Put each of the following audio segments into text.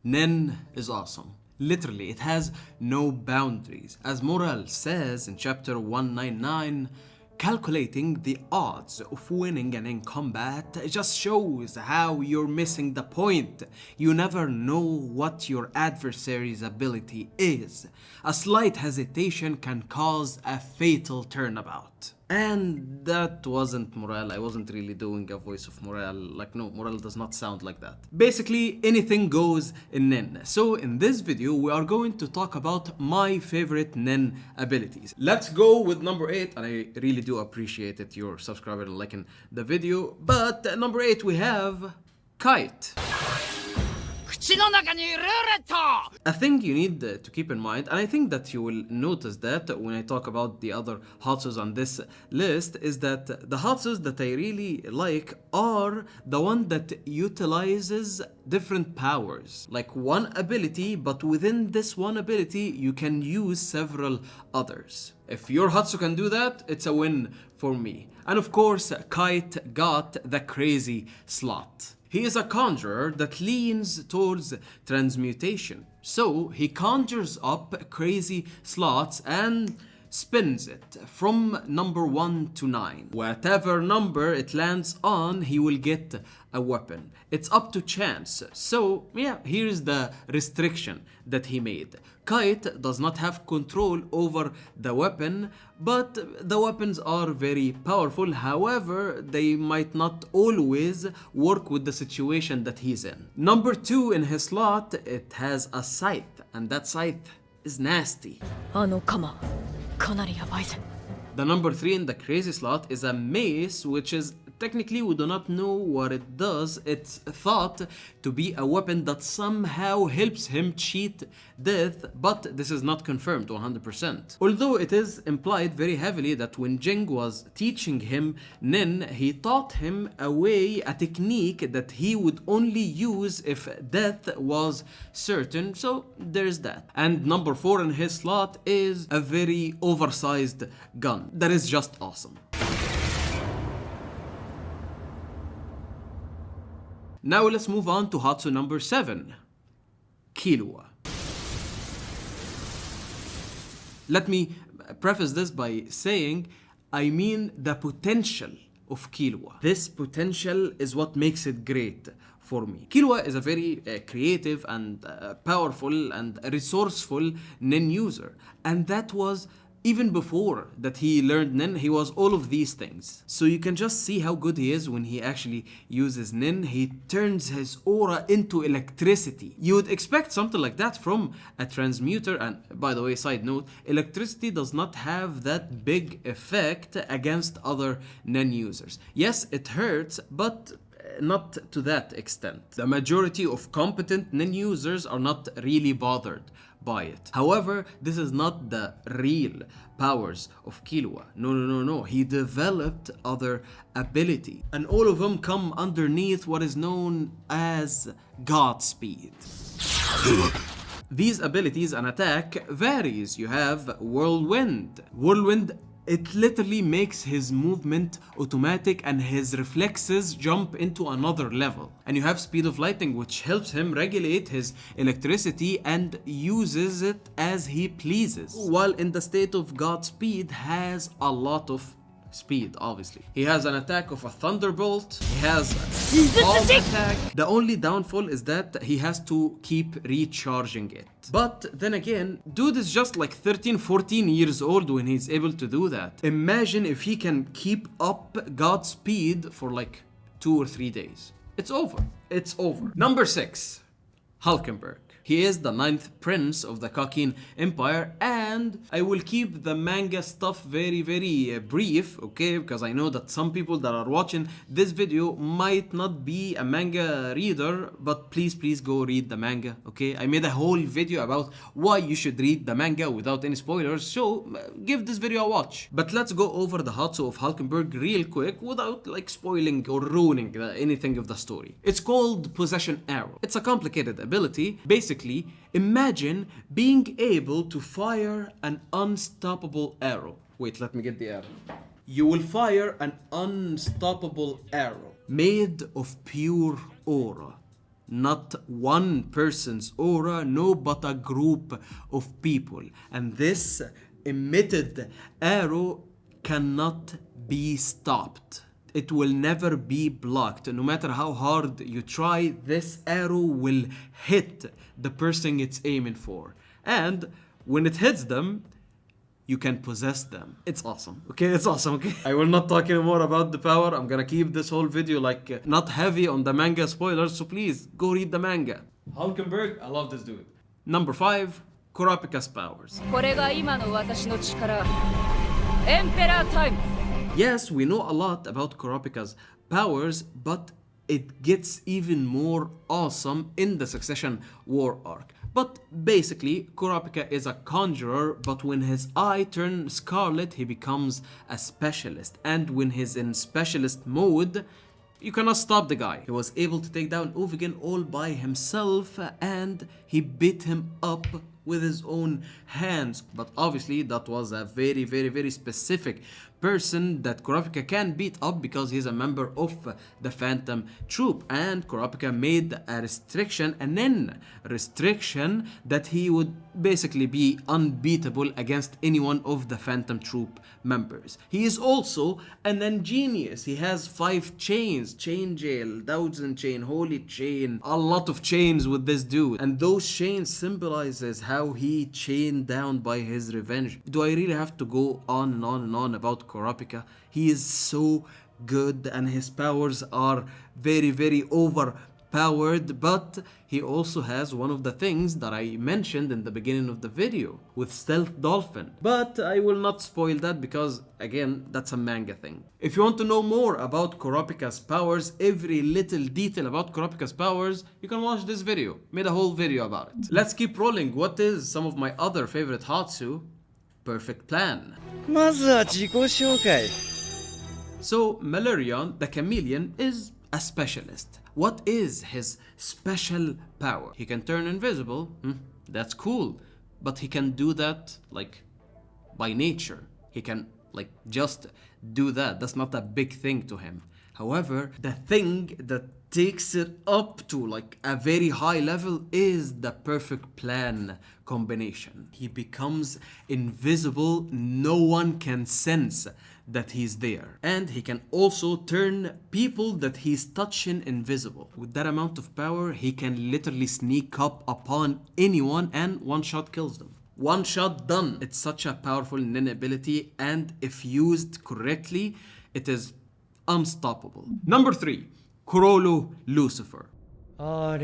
NEN is awesome. Literally, it has no boundaries. As Moral says in chapter 199, calculating the odds of winning an in combat just shows how you're missing the point. You never know what your adversary's ability is. A slight hesitation can cause a fatal turnabout. And that wasn't Morale. I wasn't really doing a voice of Morale. Like, no, Morale does not sound like that. Basically, anything goes in NEN. So in this video, we are going to talk about my favorite NEN abilities. Let's go with number 8, and I really do appreciate it, your subscriber and liking the video. But number 8, we have Kite. A thing you need to keep in mind, and I think that you will notice that when I talk about the other hiatus on this list, is that the hiatus that I really like are the one that utilizes different powers. Like one ability, but within this one ability, you can use several others. If your hiatus can do that, it's a win for me. And of course, Kite got the crazy slot. He is a conjurer that leans towards transmutation. So he conjures up crazy slots and spins it from number 1 to 9. Whatever number it lands on, he will get a weapon. It's up to chance. So yeah, here's the restriction that he made. Kite does not have control over the weapon, but the weapons are very powerful. However, they might not always work with the situation that he's in. Number 2 in his slot, it has a scythe, and that scythe is nasty. The number 3 in the crazy slot is a mace, which is technically we do not know what it does. It's thought to be a weapon that somehow helps him cheat death, but this is not confirmed 100%. Although it is implied very heavily that when Ging was teaching him NEN, he taught him a technique that he would only use if death was certain, so there's that. And number 4 in his slot is a very oversized gun that is just awesome. Now let's move on to hiatus number 7, Kilwa. Let me preface this by saying, I mean the potential of Kilwa. This potential is what makes it great for me. Kilwa is a very creative and powerful and resourceful NEN user, and that was even before that he learned NEN, he was all of these things. So you can just see how good he is when he actually uses NEN. He turns his aura into electricity. You would expect something like that from a transmuter, and by the way, side note, electricity does not have that big effect against other NEN users. Yes, it hurts, but not to that extent. The majority of competent NEN users are not really bothered by it. However, this is not the real powers of Kilwa. No. He developed other ability, and all of them come underneath what is known as Godspeed. These abilities and attack varies. You have Whirlwind. Whirlwind, it literally makes his movement automatic and his reflexes jump into another level. And you have Speed of Lightning, which helps him regulate his electricity and uses it as he pleases. While in the state of Godspeed has a lot of speed, obviously. He has an attack of a Thunderbolt. He has a bomb attack. The only downfall is that he has to keep recharging it. But then again, dude is just like 13, 14 years old when he's able to do that. Imagine if he can keep up Godspeed for like 2 or 3 days. It's over. It's over. Number 6, Hulenberg. He is the 9th prince of the Kakin Empire, and I will keep the manga stuff very brief, okay? Because I know that some people that are watching this video might not be a manga reader, but please go read the manga, okay? I made a whole video about why you should read the manga without any spoilers, so give this video a watch. But let's go over the hiatus of Hulenberg real quick without like spoiling or ruining anything of the story. It's called Possession Arrow. It's a complicated ability. Basically, imagine being able to fire an unstoppable arrow. Wait, let me get the arrow. You will fire an unstoppable arrow made of pure aura. Not one person's aura, no, but a group of people. And this emitted arrow cannot be stopped. It will never be blocked. No matter how hard you try, this arrow will hit the person it's aiming for. And when it hits them, you can possess them. It's awesome. Okay, it's awesome. Okay, I will not talk anymore about the power. I'm gonna keep this whole video like not heavy on the manga spoilers, so please go read the manga. Hulenberg, I love this dude. Number 5, Coropica's powers. Yes, we know a lot about Coropica's powers, but it gets even more awesome in the Succession War arc. But basically, Coropica is a conjurer, but when his eye turns scarlet, he becomes a specialist. And when he's in specialist mode, you cannot stop the guy. He was able to take down Ovigin all by himself, and he beat him up with his own hands. But obviously, that was a very specific person that Coropica can beat up because he's a member of the Phantom Troupe. And Coropica made a restriction, a NEN restriction, that he would basically be unbeatable against any one of the Phantom Troupe members. He is also a NEN genius. He has 5 chains, chain jail, thousand chain, holy chain, a lot of chains with this dude. And those chains symbolizes how he chained down by his revenge. Do I really have to go on and on and on about Coropica? He is so good and his powers are very overpowered, but he also has one of the things that I mentioned in the beginning of the video with Stealth Dolphin. But I will not spoil that because, again, that's a manga thing. If you want to know more about Coropica's powers, every little detail about Coropica's powers, you can watch this video. Made a whole video about it. Let's keep rolling. What is some of my other favorite Hatsu? Perfect Plan. So, Meerion, the chameleon, is a specialist. What is his special power? He can turn invisible. That's cool. But he can do that, like, by nature. He can, like, just do that. That's not a big thing to him. However, the thing that takes it up to, like, a very high level is the Perfect Plan combination. He becomes invisible. No one can sense that he's there. And he can also turn people that he's touching invisible. With that amount of power, he can literally sneak up upon anyone and one shot kills them. One shot done. It's such a powerful NEN ability, and if used correctly, it is unstoppable. Number 3, Corolo Lucifer. So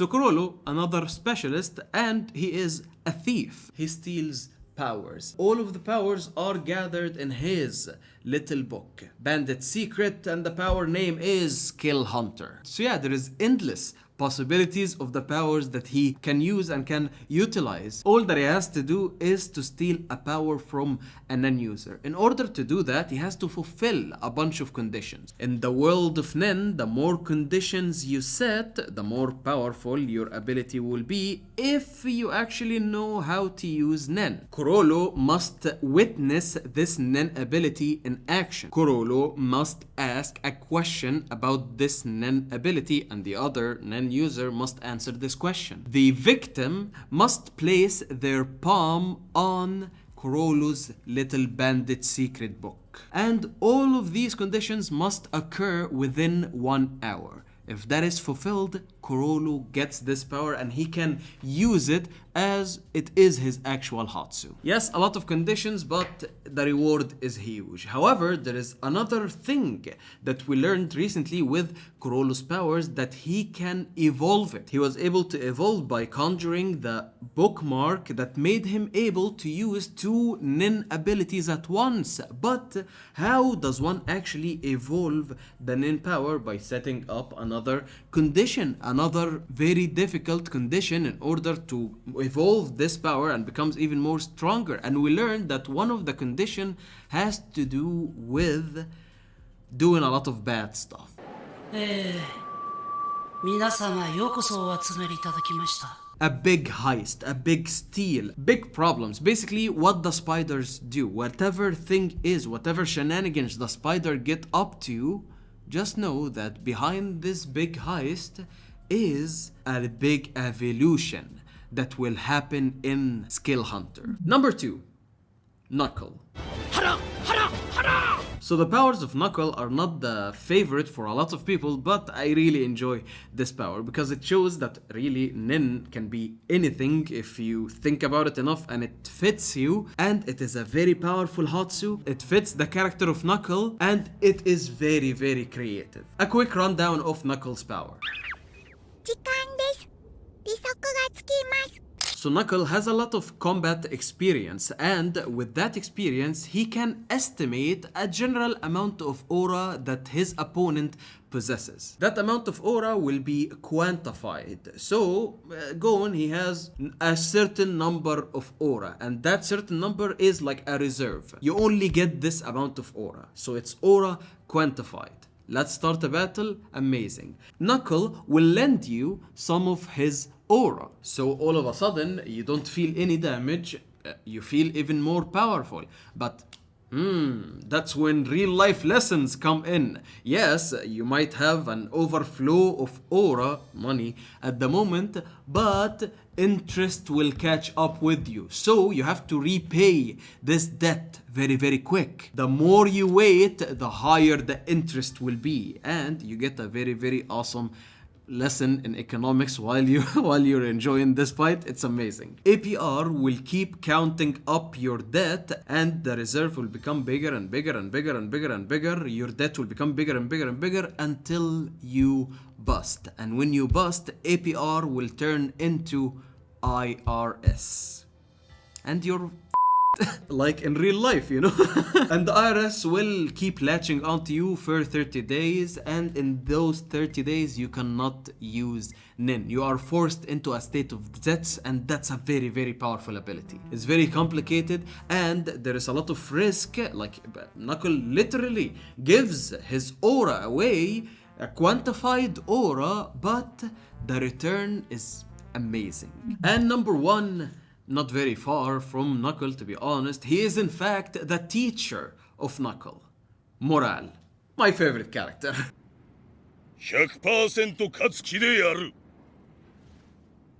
Corolo, another specialist, and he is a thief. He steals powers. All of the powers are gathered in his little book, Bandit Secret, and the power name is Skill Hunter. So yeah, there is endless possibilities of the powers that he can use and can utilize. All that he has to do is to steal a power from a NEN user. In order to do that, he has to fulfill a bunch of conditions. In the world of NEN, the more conditions you set, the more powerful your ability will be if you actually know how to use NEN. Corolo must witness this NEN ability in action. Corolo must ask a question about this NEN ability, and the other NEN user must answer this question. The victim must place their palm on Corolo's little bandit secret book. And all of these conditions must occur within 1 hour. If that is fulfilled, Corolo gets this power and he can use it as it is his actual Hatsu. Yes, a lot of conditions, but the reward is huge. However, there is another thing that we learned recently with Corolo's powers, that he can evolve it. He was able to evolve by conjuring the bookmark that made him able to use 2 NEN abilities at once. But how does one actually evolve the NEN power? By setting up another condition, another very difficult condition in order to evolve this power and becomes even more stronger. And we learned that one of the condition has to do with doing a lot of bad stuff. A big heist, a big steal, big problems. Basically what the spiders do, whatever thing is, whatever shenanigans the spider get up to, just know that behind this big heist is a big evolution that will happen in Skill Hunter. Number 2, Knuckle. So the powers of Knuckle are not the favorite for a lot of people, but I really enjoy this power because it shows that really NEN can be anything if you think about it enough and it fits you, and it is a very powerful Hatsu. It fits the character of Knuckle and it is very, very creative. A quick rundown of Knuckle's power. So Knuckle has a lot of combat experience, and with that experience he can estimate a general amount of aura that his opponent possesses. That amount of aura will be quantified. So he has a certain number of aura, and that certain number is like a reserve. You only get this amount of aura, so it's aura quantified. Let's start a battle. Amazing. Knuckle will lend you some of his aura. So all of a sudden, you don't feel any damage. You feel even more powerful. But that's when real life lessons come in. Yes, you might have an overflow of aura, money, at the moment, but interest will catch up with you. So you have to repay this debt very, very quick. The more you wait, the higher the interest will be. And you get a very, very awesome lesson in economics while you're enjoying this fight. It's amazing. APR will keep counting up your debt, and the reserve will become bigger and bigger and bigger and bigger and bigger. Your debt will become bigger and bigger and bigger until you bust. And when you bust, APR will turn into IRS. And you're like in real life, you know. And the IRS will keep latching onto you for 30 days, and in those 30 days you cannot use NEN. You are forced into a state of debts, and that's a very, very powerful ability. It's very complicated and there is a lot of risk. Like Knuckle literally gives his aura away, a quantified aura, but the return is amazing. And number 1, not very far from Knuckle, to be honest, he is in fact the teacher of Knuckle, Morale, my favorite character. 100% 勝つ気でやる。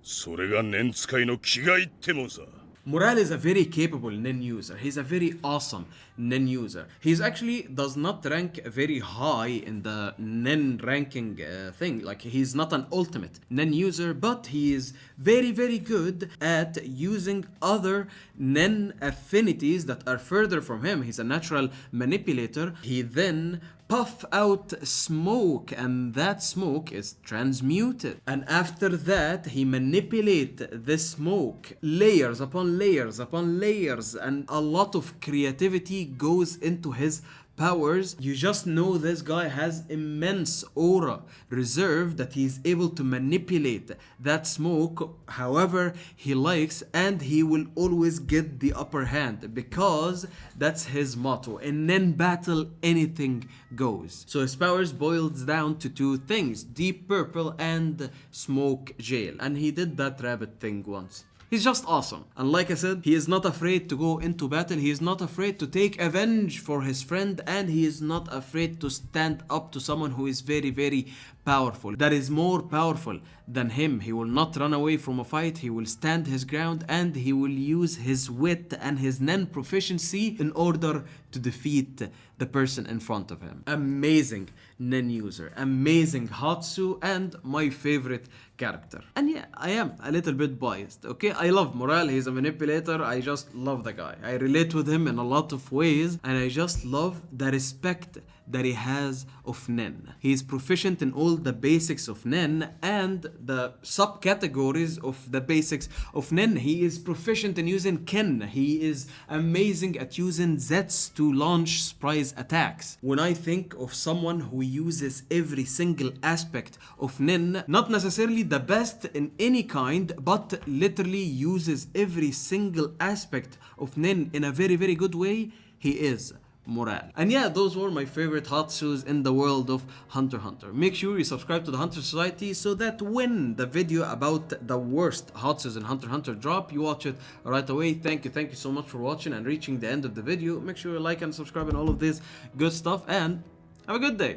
それが念使いの気概ってもんさ。 Morale is a very capable NEN user. He's a very awesome NEN user. He's actually does not rank very high in the NEN ranking thing. Like, he's not an ultimate NEN user, but he is very, very good at using other NEN affinities that are further from him. He's a natural manipulator. He then puff out smoke, and that smoke is transmuted, and after that he manipulate this smoke layers upon layers upon layers, and a lot of creativity goes into his powers. You just know this guy has immense aura reserve that he's able to manipulate that smoke however he likes, and he will always get the upper hand because that's his motto. In NEN battle, anything goes. So his powers boils down to 2 things: deep purple and smoke jail, and he did that rabbit thing once. He's just awesome. And like I said, he is not afraid to go into battle. He is not afraid to take revenge for his friend, and he is not afraid to stand up to someone who is very, very powerful, that is more powerful than him. He will not run away from a fight. He will stand his ground, and he will use his wit and his NEN proficiency in order to defeat the person in front of him. Amazing NEN user, amazing Hatsu, and my favorite character. And yeah, I am a little bit biased, okay? I love Morale. He's a manipulator. I just love the guy. I relate with him in a lot of ways, and I just love the respect that he has of NEN. He is proficient in all the basics of NEN and the subcategories of the basics of NEN. He is proficient in using Ken. He is amazing at using Zets to launch surprise attacks. When I think of someone who uses every single aspect of NEN, not necessarily the best in any kind, but literally uses every single aspect of NEN in a very, very good way, he is Morale. And yeah, those were my favorite Hatsus in the world of Hunter x Hunter. Make sure you subscribe to the Hunter Society so that when the video about the worst Hatsus in Hunter x Hunter drop, you watch it right away. Thank you so much for watching and reaching the end of the video. Make sure you like and subscribe and all of this good stuff, and have a good day.